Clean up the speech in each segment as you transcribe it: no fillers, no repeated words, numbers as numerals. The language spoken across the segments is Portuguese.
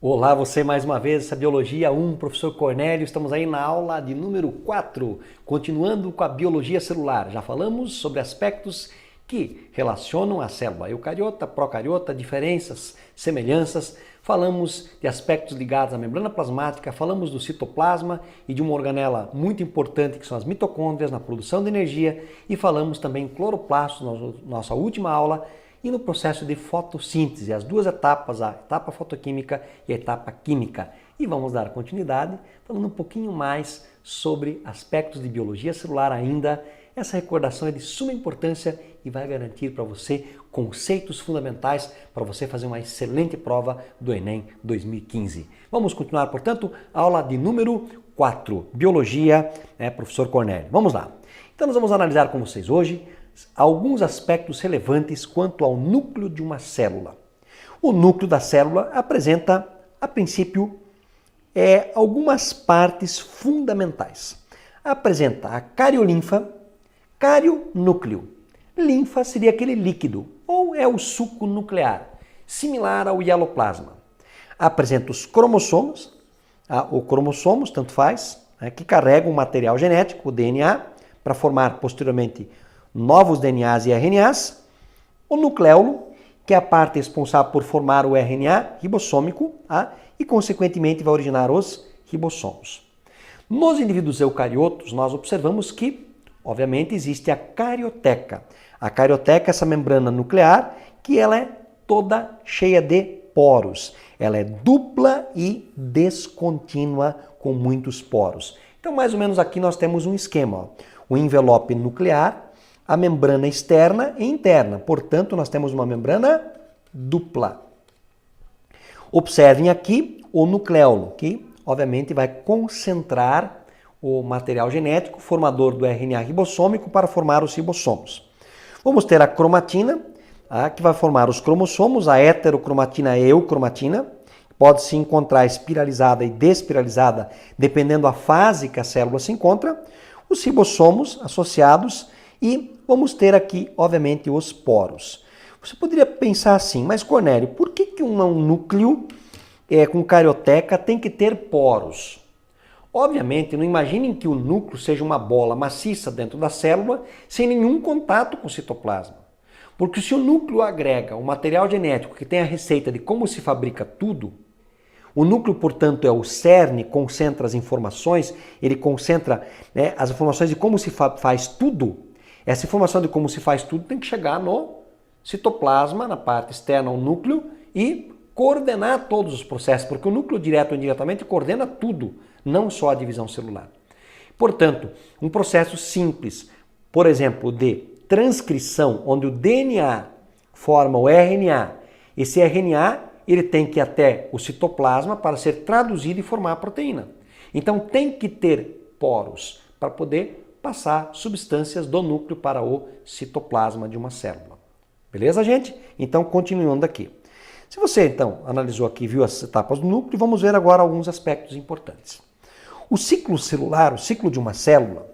Olá, você mais uma vez, essa Biologia 1, professor Cornélio, estamos aí na aula de número 4, continuando com a biologia celular. Já falamos sobre aspectos que relacionam a célula eucariota, procariota, diferenças, semelhanças. Falamos de aspectos ligados à membrana plasmática, falamos do citoplasma e de uma organela muito importante que são as mitocôndrias na produção de energia e falamos também cloroplastos na nossa última aula e no processo de fotossíntese, as duas etapas, a etapa fotoquímica e a etapa química. E vamos dar continuidade falando um pouquinho mais sobre aspectos de biologia celular ainda. Essa recordação é de suma importância e vai garantir para você conceitos fundamentais para você fazer uma excelente prova do Enem 2015. Vamos continuar, portanto, a aula de número 4, Biologia, professor Cornélio. Vamos lá. Então nós vamos analisar com vocês hoje alguns aspectos relevantes quanto ao núcleo de uma célula. O núcleo da célula apresenta, a princípio, algumas partes fundamentais. Apresenta a cariolinfa, carionúcleo. Linfa seria aquele líquido, ou é o suco nuclear, similar ao hieloplasma. Apresenta os cromossomos, ou cromossomos, tanto faz, que carregam o material genético, o DNA, para formar posteriormente novos DNAs e RNAs, o nucleolo, que é a parte responsável por formar o RNA ribossômico, e consequentemente vai originar os ribossomos. Nos indivíduos eucariotos, nós observamos que, obviamente, existe a carioteca. A carioteca é essa membrana nuclear que ela é toda cheia de poros. Ela é dupla e descontínua com muitos poros. Então, mais ou menos aqui nós temos um esquema. O envelope nuclear, a membrana externa e interna. Portanto, nós temos uma membrana dupla. Observem aqui o nucleolo, que obviamente vai concentrar o material genético formador do RNA ribossômico para formar os ribossomos. Vamos ter a cromatina, que vai formar os cromossomos, a heterocromatina e a eucromatina. Pode se encontrar espiralizada e despiralizada, dependendo da fase que a célula se encontra. Os ribossomos associados e vamos ter aqui, obviamente, os poros. Você poderia pensar assim, mas Cornélio, por que um núcleo com carioteca tem que ter poros? Obviamente, não imaginem que o núcleo seja uma bola maciça dentro da célula sem nenhum contato com o citoplasma. Porque se o núcleo agrega um material genético que tem a receita de como se fabrica tudo, o núcleo, portanto, é o cerne, concentra as informações, ele concentra as informações de como se faz tudo. Essa informação de como se faz tudo tem que chegar no citoplasma, na parte externa ao núcleo e coordenar todos os processos, porque o núcleo direto ou indiretamente coordena tudo, não só a divisão celular. Portanto, um processo simples, por exemplo, de transcrição, onde o DNA forma o RNA, esse RNA ele tem que ir até o citoplasma para ser traduzido e formar a proteína. Então tem que ter poros para poder passar substâncias do núcleo para o citoplasma de uma célula. Beleza, gente? Então, continuando aqui. Se você, então, analisou aqui, viu as etapas do núcleo, vamos ver agora alguns aspectos importantes. O ciclo celular, o ciclo de uma célula,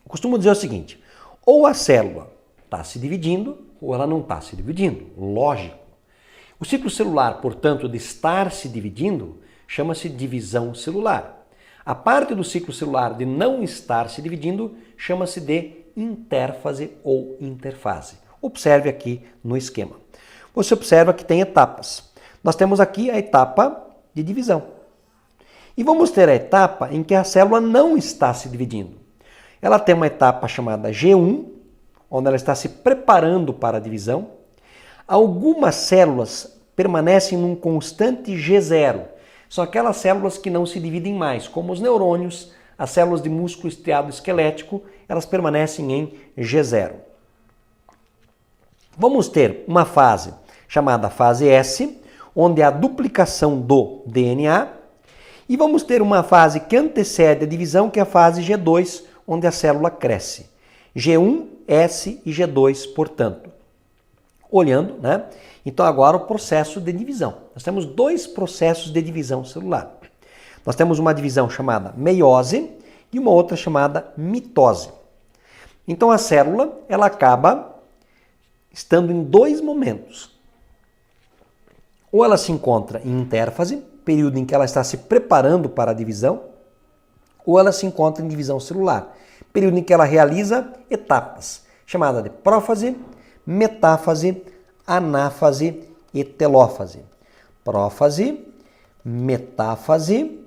eu costumo dizer o seguinte, ou a célula está se dividindo, ou ela não está se dividindo. Lógico. O ciclo celular, portanto, de estar se dividindo, chama-se divisão celular. A parte do ciclo celular de não estar se dividindo chama-se de intérfase ou interfase. Observe aqui no esquema. Você observa que tem etapas. Nós temos aqui a etapa de divisão. E vamos ter a etapa em que a célula não está se dividindo. Ela tem uma etapa chamada G1, onde ela está se preparando para a divisão. Algumas células permanecem num constante G0. São aquelas células que não se dividem mais, como os neurônios, as células de músculo estriado esquelético, elas permanecem em G0. Vamos ter uma fase chamada fase S, onde há a duplicação do DNA, e vamos ter uma fase que antecede a divisão, que é a fase G2, onde a célula cresce. G1, S e G2, portanto. Olhando, Então agora o processo de divisão. Nós temos dois processos de divisão celular. Nós temos uma divisão chamada meiose e uma outra chamada mitose. Então a célula, ela acaba estando em dois momentos. Ou ela se encontra em intérfase, período em que ela está se preparando para a divisão, ou ela se encontra em divisão celular, período em que ela realiza etapas, chamada de prófase, metáfase, anáfase e telófase. Prófase, metáfase,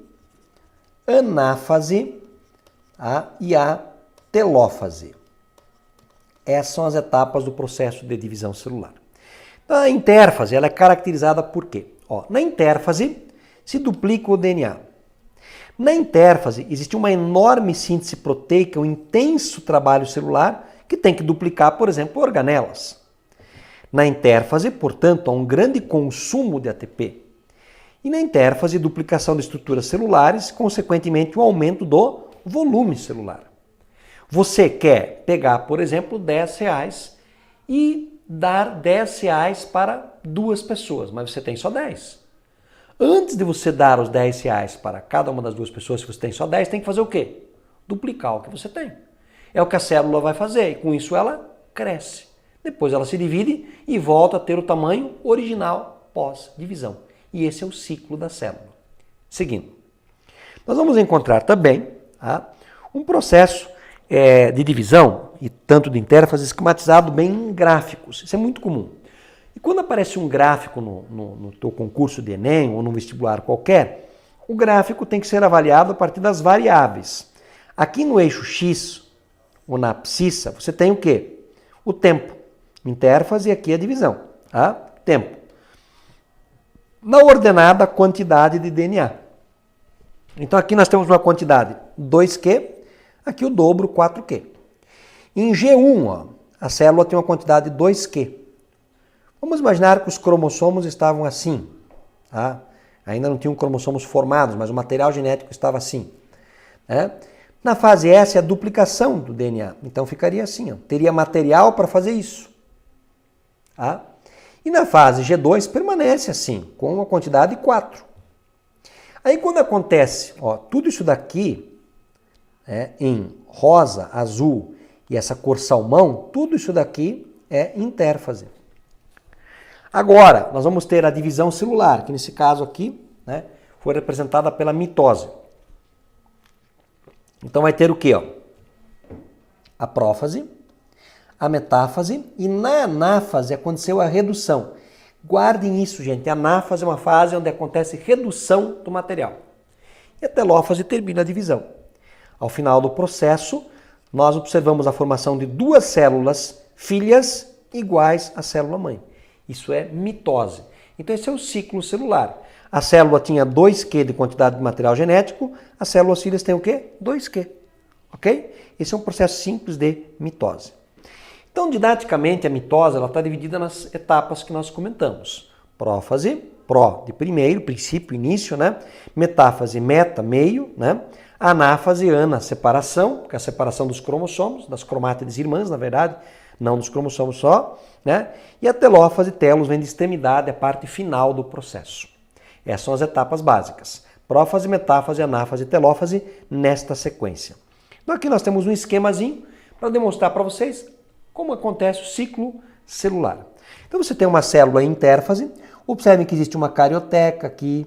anáfase e a telófase. Essas são as etapas do processo de divisão celular. A intérfase ela é caracterizada por quê? Na intérfase se duplica o DNA. Na intérfase existe uma enorme síntese proteica, um intenso trabalho celular que tem que duplicar, por exemplo, organelas. Na intérfase, portanto, há um grande consumo de ATP. E na intérfase, duplicação de estruturas celulares, consequentemente, um aumento do volume celular. Você quer pegar, por exemplo, R$10 e dar R$10 para 2 pessoas, mas você tem só 10. Antes de você dar os R$10 para cada uma das 2 pessoas, se você tem só 10, tem que fazer o quê? Duplicar o que você tem. É o que a célula vai fazer e com isso ela cresce. Depois ela se divide e volta a ter o tamanho original pós-divisão. E esse é o ciclo da célula. Seguindo. Nós vamos encontrar também um processo de divisão, e tanto de intérfase, esquematizado bem em gráficos. Isso é muito comum. E quando aparece um gráfico no teu concurso de Enem ou num vestibular qualquer, o gráfico tem que ser avaliado a partir das variáveis. Aqui no eixo X, ou na abscissa, você tem o quê? O tempo. Intérfase e aqui a divisão. Tempo. Na ordenada, a quantidade de DNA. Então aqui nós temos uma quantidade 2Q, aqui o dobro 4Q. Em G1, a célula tem uma quantidade 2Q. Vamos imaginar que os cromossomos estavam assim. Ainda não tinham cromossomos formados, mas o material genético estava assim. Na fase S é a duplicação do DNA. Então ficaria assim. Teria material para fazer isso. E na fase G2 permanece assim, com uma quantidade 4. Aí quando acontece tudo isso daqui, em rosa, azul e essa cor salmão, tudo isso daqui é intérfase. Agora, nós vamos ter a divisão celular, que nesse caso aqui foi representada pela mitose. Então vai ter o quê? A prófase, a metáfase e na anáfase aconteceu a redução. Guardem isso, gente. A anáfase é uma fase onde acontece redução do material. E a telófase termina a divisão. Ao final do processo, nós observamos a formação de 2 células filhas iguais à célula-mãe. Isso é mitose. Então esse é o ciclo celular. A célula tinha 2Q de quantidade de material genético, as células filhas têm o quê? 2Q. Ok? Esse é um processo simples de mitose. Então, didaticamente, a mitose está dividida nas etapas que nós comentamos. Prófase, pró de primeiro, princípio, início, Metáfase, meta, meio, Anáfase, ana, separação, que é a separação dos cromossomos, das cromátides irmãs, na verdade, não dos cromossomos só, E a telófase, telos, vem de extremidade, a parte final do processo. Essas são as etapas básicas. Prófase, metáfase, anáfase e telófase nesta sequência. Então aqui nós temos um esquemazinho para demonstrar para vocês como acontece o ciclo celular. Então você tem uma célula em intérfase, observem que existe uma carioteca aqui,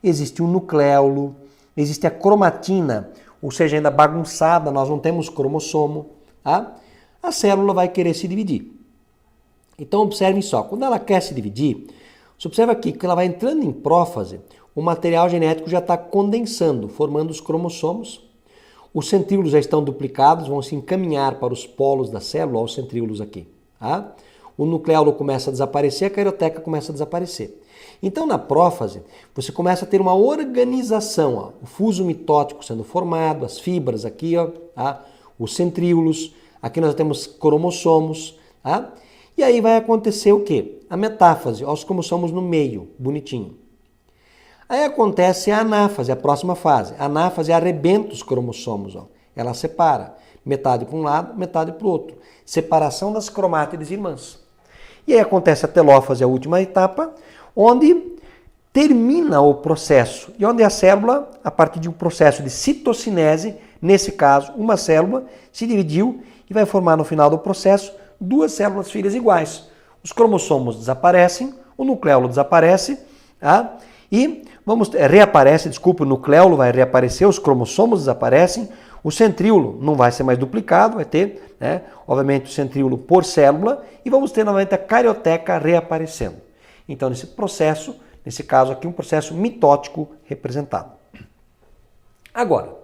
existe um nucleolo, existe a cromatina, ou seja, ainda bagunçada, nós não temos cromossomo. A célula vai querer se dividir. Então observem só, quando ela quer se dividir, você observa aqui que ela vai entrando em prófase, o material genético já está condensando, formando os cromossomos. Os centríolos já estão duplicados, vão se encaminhar para os polos da célula, os centríolos aqui. O nucleolo começa a desaparecer, a carioteca começa a desaparecer. Então, na prófase, você começa a ter uma organização, o fuso mitótico sendo formado, as fibras aqui, os centríolos, aqui nós temos cromossomos, e aí vai acontecer o quê? A metáfase, os cromossomos no meio, bonitinho. Aí acontece a anáfase, a próxima fase. A anáfase arrebenta os cromossomos, ela separa, metade para um lado, metade para o outro. Separação das cromátides irmãs. E aí acontece a telófase, a última etapa, onde termina o processo e onde a célula, a partir de um processo de citocinese, nesse caso, uma célula se dividiu e vai formar no final do processo 2 células filhas iguais. Os cromossomos desaparecem, o nucleolo desaparece Tá? E reaparece, desculpa, o nucleolo vai reaparecer, os cromossomos desaparecem, o centríolo não vai ser mais duplicado, vai ter, né, obviamente, o centríolo por célula e vamos ter novamente a carioteca reaparecendo. Então, nesse processo, nesse caso aqui, um processo mitótico representado. Agora,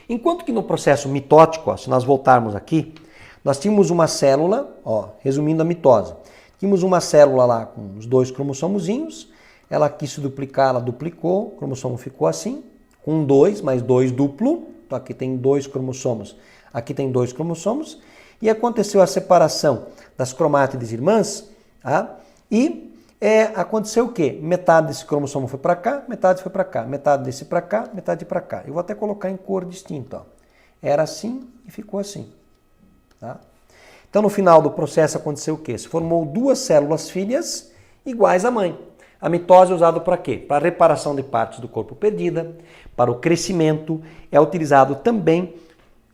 enquanto que no processo mitótico, ó, se nós voltarmos aqui, nós tínhamos uma célula, ó, resumindo a mitose, tínhamos uma célula lá com os 2 cromossomozinhos, ela quis se duplicar, ela duplicou, o cromossomo ficou assim, com 2, mais 2 duplo, então aqui tem 2 cromossomos, aqui tem 2 cromossomos, e aconteceu a separação das cromátides irmãs, tá? E aconteceu o quê? Metade desse cromossomo foi para cá, metade foi para cá, metade desse para cá, metade para cá. Eu vou até colocar em cor distinta. Ó. Era assim e ficou assim. Tá? Então, no final do processo aconteceu o quê? Se formou 2 células filhas iguais à mãe. A mitose é usada para quê? Para a reparação de partes do corpo perdida, para o crescimento. É utilizado também,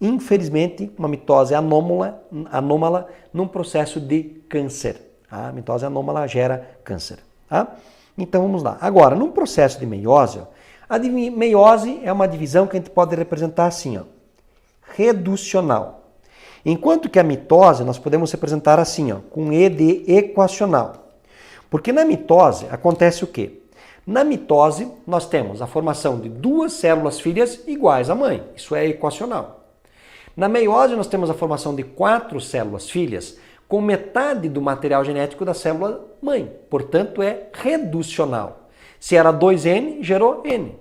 infelizmente, uma mitose anômala num processo de câncer. A mitose anômala gera câncer. Tá? Então vamos lá. Agora, num processo de meiose, ó, a meiose é uma divisão que a gente pode representar assim, ó, reducional. Enquanto que a mitose nós podemos representar assim, ó, com E de equacional. Porque na mitose acontece o quê? Na mitose nós temos a formação de 2 células filhas iguais à mãe. Isso é equacional. Na meiose nós temos a formação de 4 células filhas com metade do material genético da célula mãe. Portanto, é reducional. Se era 2N, gerou N.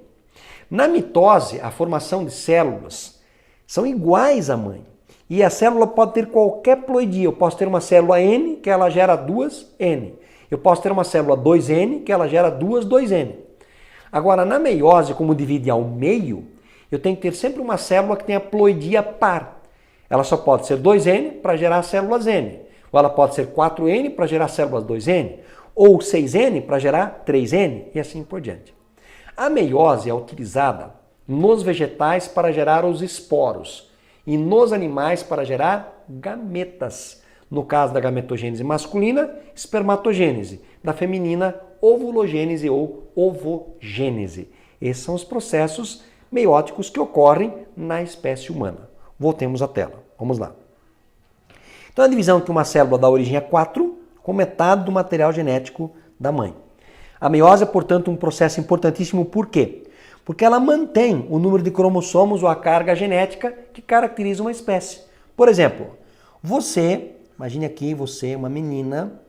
Na mitose, a formação de células são iguais à mãe. E a célula pode ter qualquer ploidia. Eu posso ter uma célula N, que ela gera 2N. Eu posso ter uma célula 2N, que ela gera 2N. Agora, na meiose, como divide ao meio, eu tenho que ter sempre uma célula que tenha ploidia par. Ela só pode ser 2N para gerar células N. Ou ela pode ser 4N para gerar células 2N, ou 6N para gerar 3N, e assim por diante. A meiose é utilizada nos vegetais para gerar os esporos e nos animais para gerar gametas. No caso da gametogênese masculina, espermatogênese. Da feminina, ovulogênese ou ovogênese. Esses são os processos meióticos que ocorrem na espécie humana. Voltemos à tela. Vamos lá. Então, a divisão que uma célula dá origem a 4, com metade do material genético da mãe. A meiose é, portanto, um processo importantíssimo. Por quê? Porque ela mantém o número de cromossomos ou a carga genética que caracteriza uma espécie. Por exemplo, imagine aqui você, uma menina,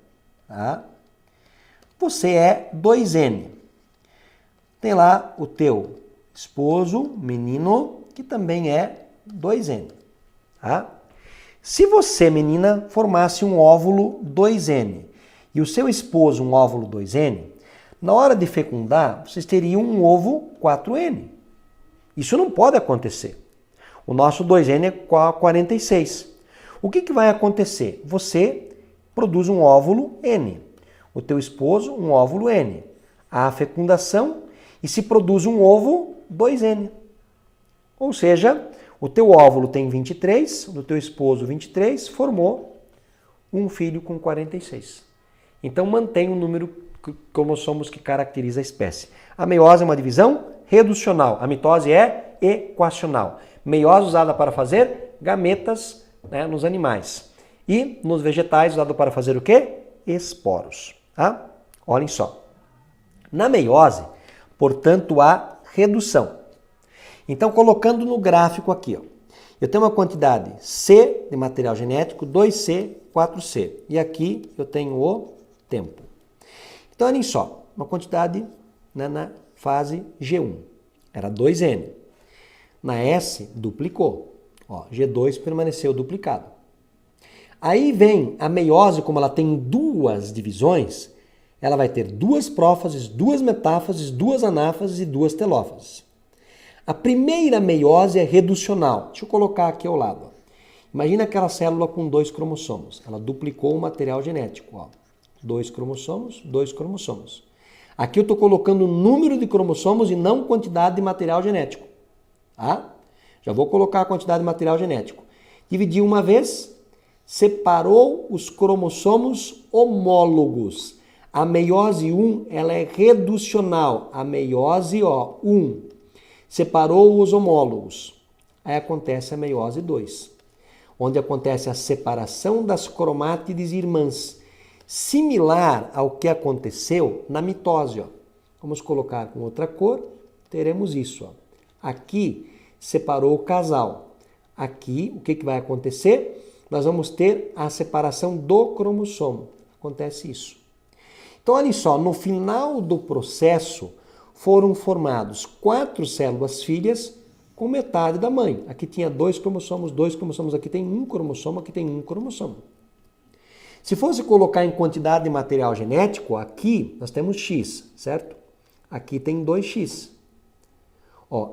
tá? Você é 2N. Tem lá o teu esposo, menino, que também é 2N. Tá? Se você, menina, formasse um óvulo 2N e o seu esposo um óvulo 2N, na hora de fecundar, vocês teriam um ovo 4N. Isso não pode acontecer. O nosso 2N é 46. O que vai acontecer? Você produz um óvulo N, o teu esposo um óvulo N. Há a fecundação e se produz um ovo 2N. Ou seja, o teu óvulo tem 23, o do teu esposo 23, formou um filho com 46. Então mantém o número de cromossomos que caracteriza a espécie. A meiose é uma divisão reducional, a mitose é equacional. Meiose usada para fazer gametas, né, nos animais. E nos vegetais usada para fazer o quê? Esporos. Tá? Olhem só. Na meiose, portanto, há redução. Então, colocando no gráfico aqui, ó, eu tenho uma quantidade C de material genético, 2C, 4C. E aqui eu tenho o tempo. Então, olhem só, uma quantidade, né, na fase G1. Era 2N. Na S, duplicou. Ó, G2 permaneceu duplicado. Aí vem a meiose, como ela tem 2 divisões, ela vai ter 2 prófases, 2 metáfases, 2 anáfases e 2 telófases. A primeira meiose é reducional. Deixa eu colocar aqui ao lado. Imagina aquela célula com 2 cromossomos. Ela duplicou o material genético. Ó. 2 cromossomos, 2 cromossomos. Aqui eu estou colocando o número de cromossomos e não quantidade de material genético. Tá? Já vou colocar a quantidade de material genético. Dividi uma vez, separou os cromossomos homólogos. A meiose 1, ela é reducional. A meiose, 1, separou os homólogos. Aí acontece a meiose 2, onde acontece a separação das cromátides irmãs, similar ao que aconteceu na mitose. Vamos colocar com outra cor, teremos isso. Aqui separou o casal. Aqui, o que vai acontecer? Nós vamos ter a separação do cromossomo. Acontece isso. Então, olha só, no final do processo foram formados 4 células filhas com metade da mãe. Aqui tinha 2 cromossomos, aqui tem 1 cromossomo, aqui tem 1 cromossomo. Se fosse colocar em quantidade de material genético, aqui nós temos X, certo? Aqui tem 2X.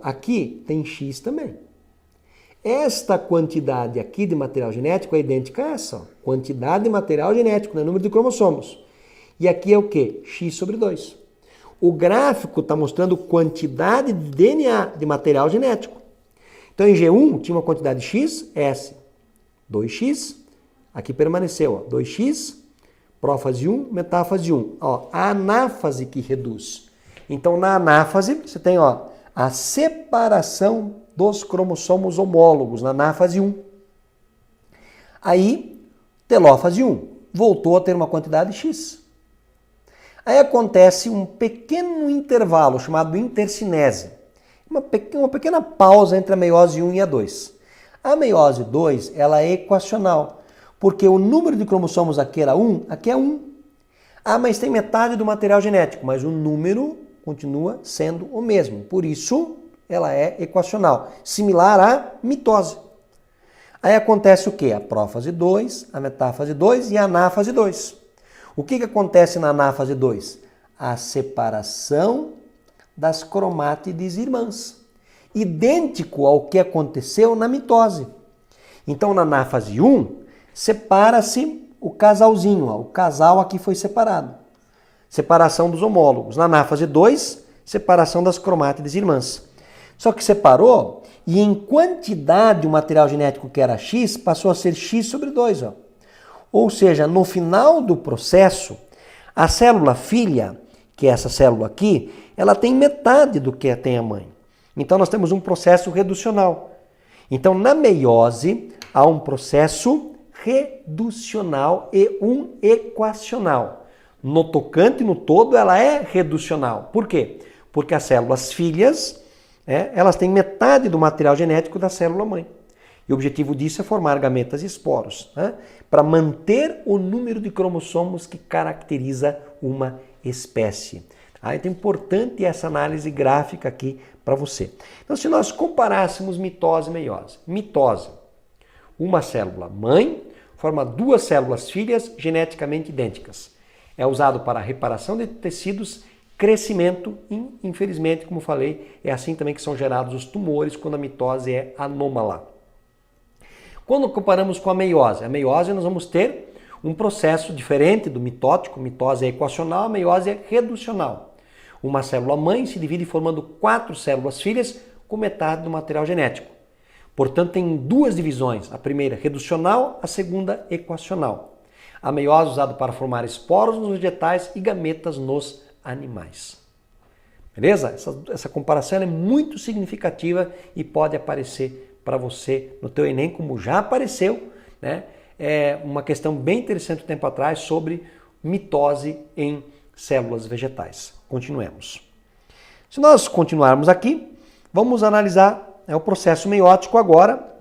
Aqui tem X também. Esta quantidade aqui de material genético é idêntica a essa. Quantidade de material genético, né? Número de cromossomos. E aqui é o quê? X sobre 2. O gráfico está mostrando quantidade de DNA, de material genético. Então, em G1 tinha uma quantidade de X, S. 2X, aqui permaneceu, 2X, prófase 1, metáfase 1. A anáfase que reduz. Então, na anáfase, você tem a separação dos cromossomos homólogos, na anáfase 1. Aí, telófase 1, voltou a ter uma quantidade X. Aí acontece um pequeno intervalo chamado intercinese. Uma pequena pausa entre a meiose 1 e a 2. A meiose 2 ela é equacional, porque o número de cromossomos aqui era 1, aqui é 1. Mas tem metade do material genético, mas o número continua sendo o mesmo. Por isso, ela é equacional, similar à mitose. Aí acontece o quê? A prófase 2, a metáfase 2 e a anáfase 2. O que acontece na anáfase 2? A separação das cromátides irmãs. Idêntico ao que aconteceu na mitose. Então, na anáfase 1, separa-se o casalzinho. O casal aqui foi separado. Separação dos homólogos. Na anáfase 2, separação das cromátides irmãs. Só que separou e em quantidade o material genético que era X passou a ser X sobre 2. Ou seja, no final do processo, a célula filha, que é essa célula aqui, ela tem metade do que tem a mãe. Então nós temos um processo reducional. Então na meiose há um processo reducional e um equacional. No tocante, no todo, ela é reducional. Por quê? Porque as células filhas, elas têm metade do material genético da célula mãe. E o objetivo disso é formar gametas e esporos, para manter o número de cromossomos que caracteriza uma espécie. Então é importante essa análise gráfica aqui para você. Então, se nós comparássemos mitose e meiose. Mitose, uma célula mãe forma 2 células filhas geneticamente idênticas. É usado para reparação de tecidos, crescimento e, infelizmente, como falei, é assim também que são gerados os tumores quando a mitose é anômala. Quando comparamos com a meiose nós vamos ter um processo diferente do mitótico. Mitose é equacional, a meiose é reducional. Uma célula mãe se divide formando 4 células filhas com metade do material genético. Portanto, tem 2 divisões. A primeira reducional, a segunda equacional. A meiose é usada para formar esporos nos vegetais e gametas nos animais. Beleza? Essa comparação é muito significativa e pode aparecer para você no teu Enem, como já apareceu, É uma questão bem interessante um tempo atrás sobre mitose em células vegetais. Continuemos. Se nós continuarmos aqui, vamos analisar o processo meiótico agora,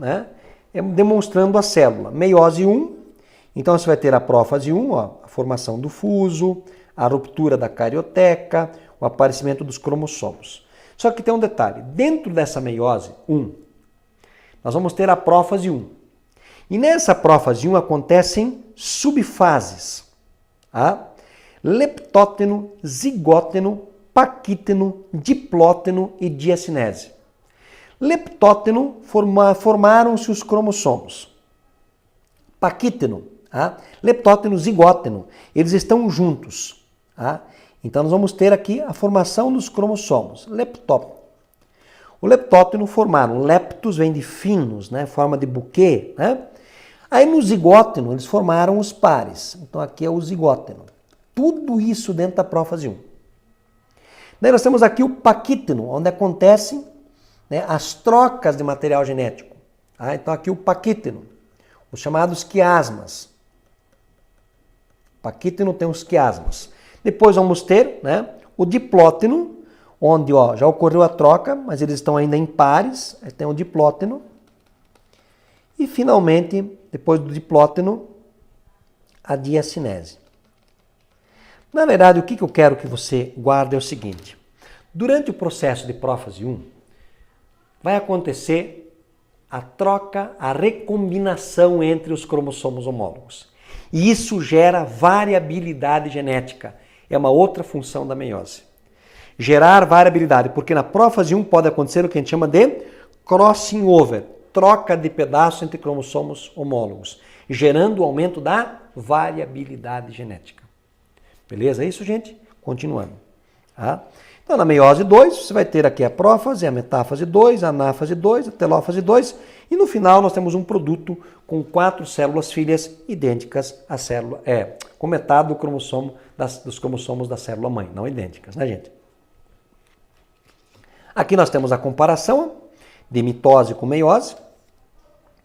demonstrando a célula. Meiose 1, então você vai ter a prófase 1, a formação do fuso, a ruptura da carioteca, o aparecimento dos cromossomos. Só que tem um detalhe, dentro dessa meiose 1, nós vamos ter a prófase 1. E nessa prófase 1 acontecem subfases. Leptóteno, zigóteno, paquíteno, diplóteno e diacinese. Leptóteno, formaram-se os cromossomos. Paquíteno, leptóteno, zigóteno, eles estão juntos. Então nós vamos ter aqui a formação dos cromossomos. Leptóteno. O leptóteno formaram, leptos vem de finos, forma de buquê. Aí no zigóteno eles formaram os pares. Então aqui é o zigóteno. Tudo isso dentro da prófase 1. Daí nós temos aqui o paquítino, onde acontecem, né, as trocas de material genético. Tá? Então aqui o paquítino, os chamados quiasmas. Paquítino tem os quiasmas. Depois vamos ter, né, o diplótino, onde já ocorreu a troca, mas eles estão ainda em pares. Aí tem o diplótino. E finalmente, depois do diplótino, a diacinese. Na verdade, o que eu quero que você guarde é o seguinte. Durante o processo de prófase 1, vai acontecer a troca, a recombinação entre os cromossomos homólogos. E isso gera variabilidade genética. É uma outra função da meiose. Gerar variabilidade, porque na prófase 1 pode acontecer o que a gente chama de crossing over, troca de pedaços entre cromossomos homólogos, gerando o aumento da variabilidade genética. Beleza? É isso, gente? Continuando. Tá? Então, na meiose 2, você vai ter aqui a prófase, a metáfase 2, a anáfase 2, a telófase 2, e no final nós temos um produto com 4 células filhas idênticas à célula, com metade do cromossomo dos cromossomos da célula mãe, não idênticas, né, gente? Aqui nós temos a comparação de mitose com meiose.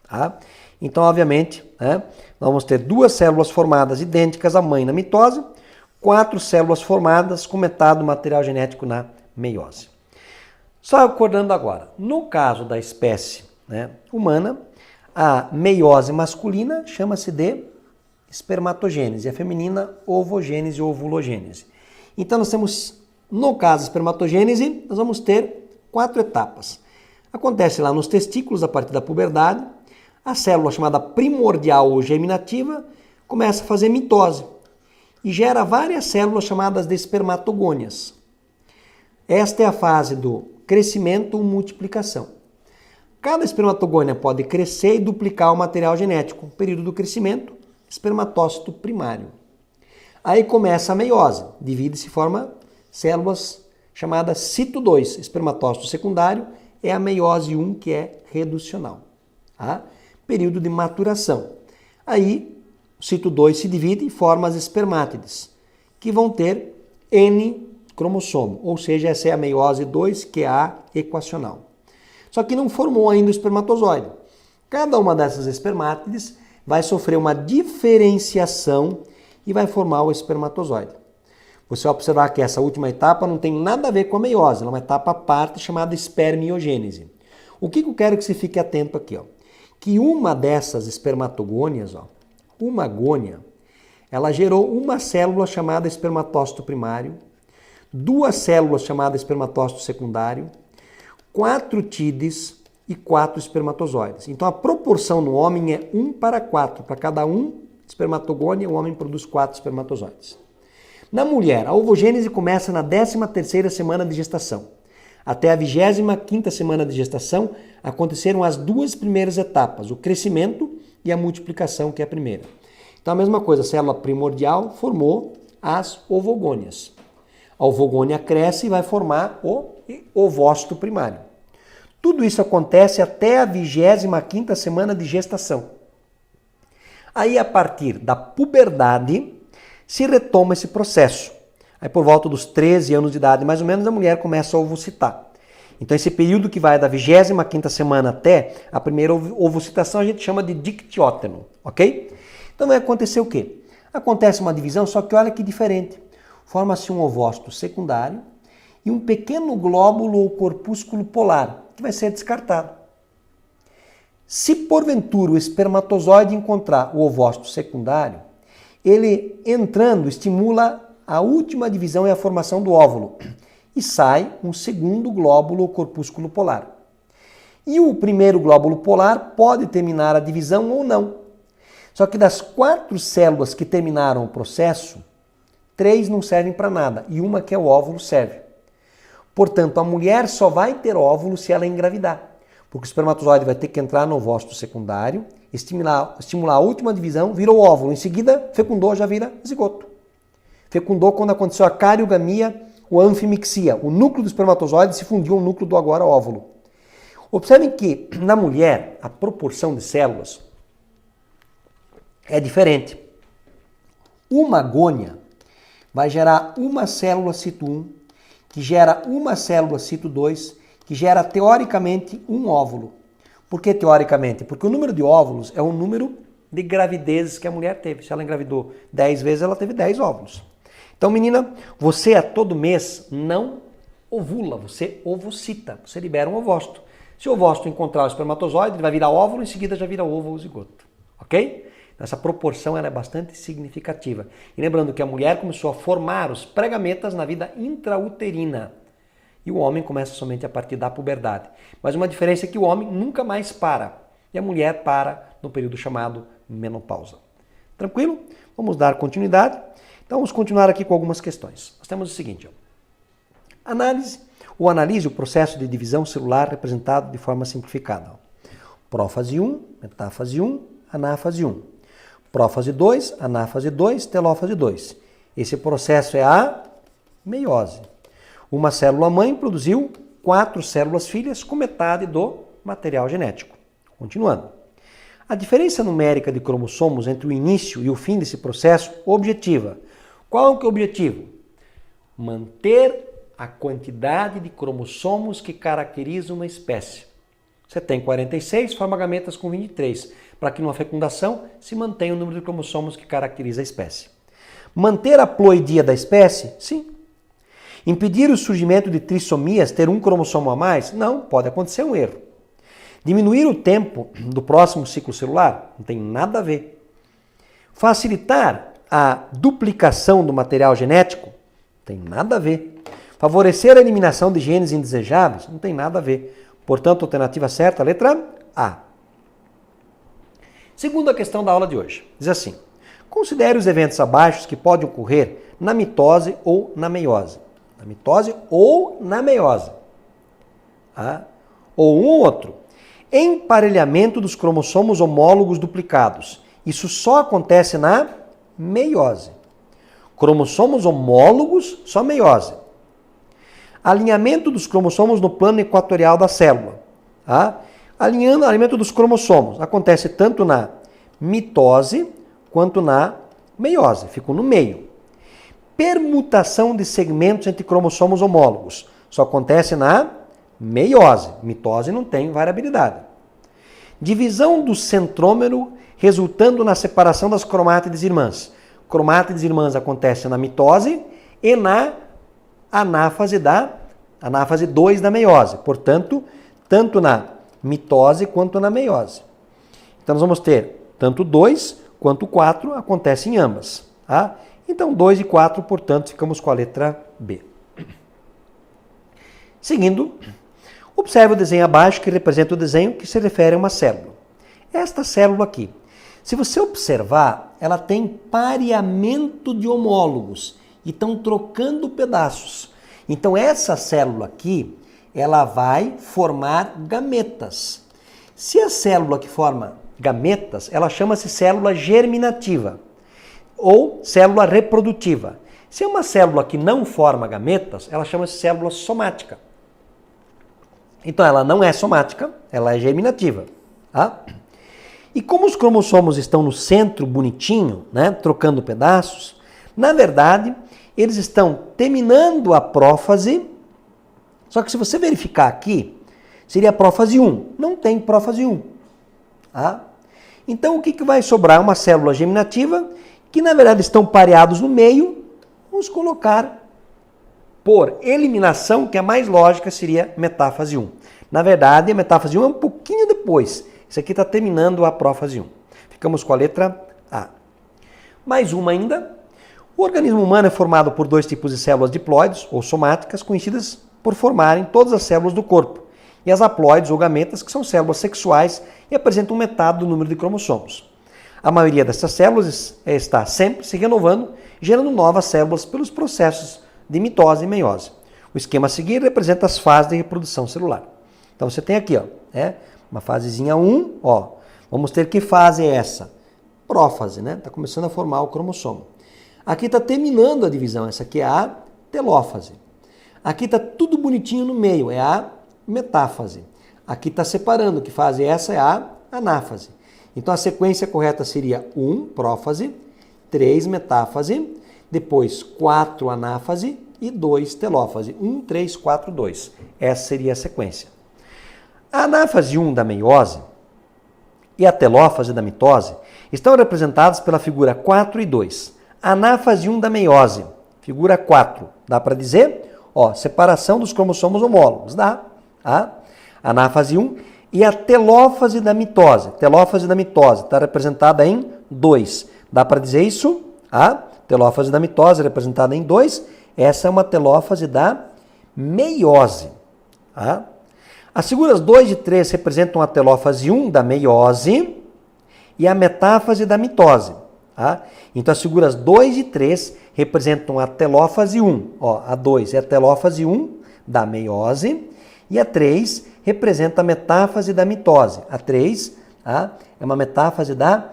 Tá? Então, obviamente, né, nós vamos ter 2 células formadas idênticas à mãe na mitose, 4 células formadas com metade do material genético na meiose. Só acordando agora, no caso da espécie, né, humana, a meiose masculina chama-se de espermatogênese, a feminina ovogênese ou ovulogênese. Então nós temos, no caso da espermatogênese, nós vamos ter 4 etapas. Acontece lá nos testículos a partir da puberdade, a célula chamada primordial ou germinativa começa a fazer mitose e gera várias células chamadas de espermatogônias. Esta é a fase do crescimento ou multiplicação. Cada espermatogônia pode crescer e duplicar o material genético. Período do crescimento, espermatócito primário. Aí começa a meiose, divide-se e forma células chamadas cito 2. Espermatócito secundário é a meiose 1, que é reducional. Tá? Período de maturação. Aí o cito 2 se divide e forma as espermátides, que vão ter N cromossomo, ou seja, essa é a meiose 2, que é a equacional. Só que não formou ainda o espermatozoide. Cada uma dessas espermátides vai sofrer uma diferenciação e vai formar o espermatozoide. Você vai observar que essa última etapa não tem nada a ver com a meiose, ela é uma etapa à parte chamada espermiogênese. O que eu quero que você fique atento aqui? Que uma dessas espermatogônias, uma gônia, ela gerou uma célula chamada espermatócito primário, 2 células chamadas espermatócito secundário, 4 tides e 4 espermatozoides. Então a proporção no homem é 1:4. Para cada espermatogônia, o homem produz 4 espermatozoides. Na mulher, a ovogênese começa na 13ª semana de gestação. Até a 25ª semana de gestação aconteceram as 2 primeiras etapas, o crescimento e a multiplicação, que é a primeira. Então a mesma coisa, a célula primordial formou as ovogônias. A ovogônia cresce e vai formar o ovócito primário. Tudo isso acontece até a 25ª semana de gestação. Aí, a partir da puberdade, se retoma esse processo. Aí, por volta dos 13 anos de idade, mais ou menos, a mulher começa a ovocitar. Então, esse período que vai da 25ª semana até a primeira ovocitação, a gente chama de dictióteno, ok? Então, vai acontecer o quê? Acontece uma divisão, só que olha que diferente. Forma-se um ovócito secundário e um pequeno glóbulo ou corpúsculo polar, que vai ser descartado. Se porventura o espermatozoide encontrar o ovócito secundário, ele entrando estimula a última divisão e a formação do óvulo e sai um segundo glóbulo ou corpúsculo polar. E o primeiro glóbulo polar pode terminar a divisão ou não. Só que das 4 células que terminaram o processo, 3 não servem para nada e uma, que é o óvulo, serve. Portanto, a mulher só vai ter óvulo se ela engravidar, porque o espermatozoide vai ter que entrar no ovócito secundário, estimular a última divisão, virou óvulo, em seguida fecundou, já vira zigoto. Fecundou quando aconteceu a cariogamia ou anfimixia, o núcleo do espermatozoide se fundiu ao núcleo do agora óvulo. Observem que na mulher a proporção de células é diferente. Uma gônia vai gerar uma célula cito 1, que gera uma célula cito 2, que gera teoricamente um óvulo. Por que teoricamente? Porque o número de óvulos é o número de gravidezes que a mulher teve. Se ela engravidou 10 vezes, ela teve 10 óvulos. Então, menina, você a todo mês não ovula, você ovocita, você libera um ovócito. Se o ovócito encontrar o espermatozoide, ele vai virar óvulo, em seguida já vira ovo ou zigoto, ok? Essa proporção ela é bastante significativa. E lembrando que a mulher começou a formar os pré-gametas na vida intrauterina. E o homem começa somente a partir da puberdade. Mas uma diferença é que o homem nunca mais para. E a mulher para no período chamado menopausa. Tranquilo? Vamos dar continuidade. Então vamos continuar aqui com algumas questões. Nós temos o seguinte. Analise o processo de divisão celular representado de forma simplificada. Prófase 1, metáfase 1, anáfase 1. Prófase 2, anáfase 2, telófase 2. Esse processo é a meiose. Uma célula mãe produziu 4 células filhas com metade do material genético. Continuando. A diferença numérica de cromossomos entre o início e o fim desse processo objetiva. Qual que é o objetivo? Manter a quantidade de cromossomos que caracteriza uma espécie. Você tem 46, forma gametas com 23, para que numa fecundação se mantenha o número de cromossomos que caracteriza a espécie. Manter a ploidia da espécie? Sim. Impedir o surgimento de trissomias, ter um cromossomo a mais? Não, pode acontecer um erro. Diminuir o tempo do próximo ciclo celular? Não tem nada a ver. Facilitar a duplicação do material genético? Não tem nada a ver. Favorecer a eliminação de genes indesejáveis? Não tem nada a ver. Portanto, a alternativa certa, a letra A. Segunda questão da aula de hoje. Diz assim. Considere os eventos abaixo que podem ocorrer na mitose ou na meiose. Na mitose ou na meiose. Ou um ou outro. Emparelhamento dos cromossomos homólogos duplicados. Isso só acontece na meiose. Cromossomos homólogos, só meiose. Alinhamento dos cromossomos no plano equatorial da célula. Alinhamento dos cromossomos acontece tanto na mitose quanto na meiose. Ficam no meio. Permutação de segmentos entre cromossomos homólogos. Só acontece na meiose. Mitose não tem variabilidade. Divisão do centrômero resultando na separação das cromátides irmãs. Cromátides irmãs acontece na mitose e na anáfase 2 da meiose. Portanto, tanto na mitose quanto na meiose. Então nós vamos ter tanto 2 quanto 4 acontecem em ambas. Então 2 e 4, portanto, ficamos com a letra B. Seguindo, observe o desenho abaixo que representa o desenho que se refere a uma célula. Esta célula aqui, se você observar, ela tem pareamento de homólogos e estão trocando pedaços. Então essa célula aqui, ela vai formar gametas. Se a célula que forma gametas, ela chama-se célula germinativa ou célula reprodutiva. Se é uma célula que não forma gametas, ela chama-se célula somática. Então ela não é somática, ela é germinativa. E como os cromossomos estão no centro bonitinho, trocando pedaços, na verdade, eles estão terminando a prófase. Só que se você verificar aqui, seria a prófase 1. Não tem prófase 1. Então o que vai sobrar? Uma célula germinativa, que na verdade estão pareados no meio. Vamos colocar por eliminação, que a mais lógica seria metáfase 1. Na verdade, a metáfase 1 é um pouquinho depois. Isso aqui está terminando a prófase 1. Ficamos com a letra A. Mais uma ainda. O organismo humano é formado por 2 tipos de células diploides, ou somáticas, conhecidas por formarem todas as células do corpo. E as haploides, ou gametas, que são células sexuais e apresentam metade do número de cromossomos. A maioria dessas células está sempre se renovando, gerando novas células pelos processos de mitose e meiose. O esquema a seguir representa as fases de reprodução celular. Então você tem aqui, uma fasezinha 1, vamos ter que fase é essa? Prófase, Está começando a formar o cromossomo. Aqui está terminando a divisão, essa aqui é a telófase. Aqui está tudo bonitinho no meio, é a metáfase. Aqui está separando, que fase é essa? É a anáfase. Então a sequência correta seria 1, prófase, 3, metáfase, depois 4 anáfase e 2 telófase. 1, 3, 4, 2. Essa seria a sequência. A anáfase 1 da meiose e a telófase da mitose estão representadas pela figura 4 e 2. A anáfase 1 da meiose, figura 4. Dá para dizer? Ó, separação dos cromossomos homólogos. Dá. Tá? Anáfase 1 e a telófase da mitose. Telófase da mitose está representada em 2. Dá para dizer isso? A telófase da mitose representada em 2. Essa é uma telófase da meiose. Tá? As figuras 2 e 3 representam a telófase 1 da meiose e a metáfase da mitose. Tá? Então as figuras 2 e 3 representam a telófase 1. Ó, a 2 é a telófase 1 da meiose e a 3 representa a metáfase da mitose. A 3 tá? É uma metáfase da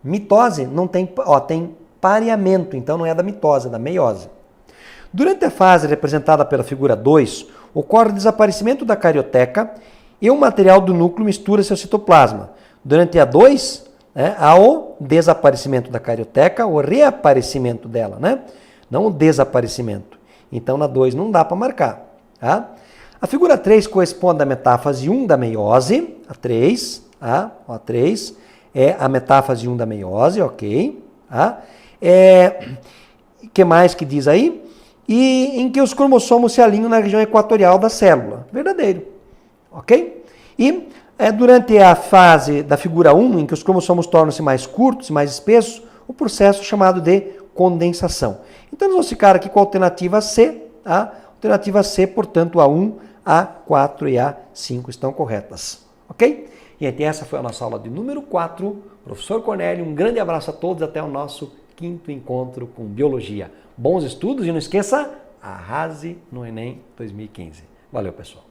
mitose. Não tem, ó, tem pareamento, então não é da mitose, é da meiose. Durante a fase representada pela figura 2, ocorre o desaparecimento da carioteca e o material do núcleo mistura-se ao citoplasma. Durante a 2, há o desaparecimento da carioteca, o reaparecimento dela, né? Não o desaparecimento. Então na 2 não dá para marcar. Tá? A figura 3 corresponde à metáfase 1 da meiose, a 3, tá? A 3 é a metáfase 1 da meiose, ok? Tá? Que mais que diz aí? E em que os cromossomos se alinham na região equatorial da célula. Verdadeiro. Ok? E durante a fase da figura 1, em que os cromossomos tornam-se mais curtos e mais espessos, o processo chamado de condensação. Então, nós vamos ficar aqui com a alternativa C. Tá? Alternativa C, portanto, A1, A4 e A5 estão corretas. Ok? Gente, essa foi a nossa aula de número 4. Professor Cornélio, um grande abraço a todos. Até o nosso 5º encontro com Biologia. Bons estudos e não esqueça, arrase no Enem 2015. Valeu, pessoal.